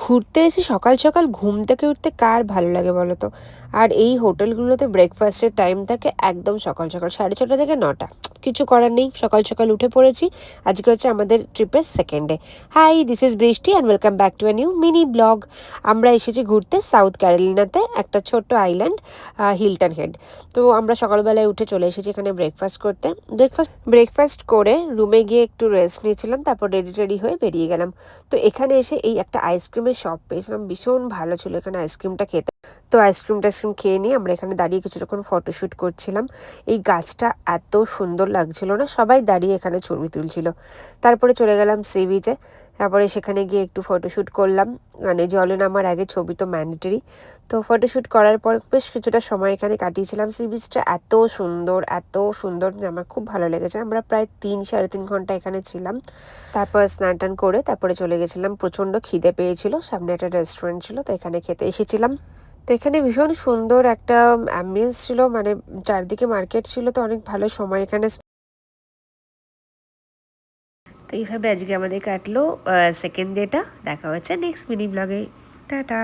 ঘুরতে এসে সকাল সকাল ঘুম থেকে উঠতে কার ভালো লাগে বলো তো। আর এই হোটেলগুলোতে ব্রেকফাস্টের টাইম থাকে একদম সকাল সকাল 6:30 থেকে 9টা। কিছু করার নেই, সকাল সকাল উঠে পড়েছি। আজকে হচ্ছে আমাদের ট্রিপের second day. Hi, this is Brishti and welcome back to a new mini blog. আমরা এসেছি ঘুরতে সাউথ ক্যারোলিনাতে, একটা ছোট্ট আইল্যান্ড, হিলটন হেড। তো আমরা সকালবেলায় উঠে চলে এসেছি এখানে ব্রেকফাস্ট করতে। ব্রেকফাস্ট করে রুমে গিয়ে একটু রেস্ট নিয়েছিলাম, তারপর রেডি হয়ে বেরিয়ে গেলাম। তো এখানে এসে এই একটা আইসক্রিমের শপ পেয়েছিলাম, ভীষণ ভালো ছিল এখানে আইসক্রিমটা খেতে। তো আইসক্রিম টাইসক্রিম খেয়ে নিয়ে আমরা এখানে দাঁড়িয়ে কিছুক্ষণ ফটোশ্যুট করছিলাম। এই গাছটা এত সুন্দর লাগছিল না, সবাই দাঁড়িয়ে এখানে ছবি তুলছিল। তারপরে চলে গেলাম সি বিচে। তারপরে সেখানে গিয়ে একটু ফটোশ্যুট করলাম, মানে জলে নামার আগে ছবি তো ম্যান্ডেটরি। তো ফটোশ্যুট করার পর বেশ কিছুটা সময় এখানে কাটিয়েছিলাম। সি বিচটা এত সুন্দর যে আমার খুব ভালো লেগেছে। আমরা প্রায় 3-3.5 ঘন্টা এখানে ছিলাম। তারপর স্নান টান করে তারপরে চলে গেছিলাম। প্রচণ্ড খিদে পেয়েছিল, সামনে একটা রেস্টুরেন্ট ছিল, তো এখানে খেতে এসেছিলাম। তো এখানে ভীষণ সুন্দর একটা অ্যাম্বিয়েন্স ছিল, মানে চারদিকে মার্কেট ছিল, তো অনেক ভালো সময় এখানে। তো এইভাবে আজকে আমাদের কাটলো সেকেন্ড ডেটা। দেখা হচ্ছে নেক্সট মিনি ব্লগে। টাটা।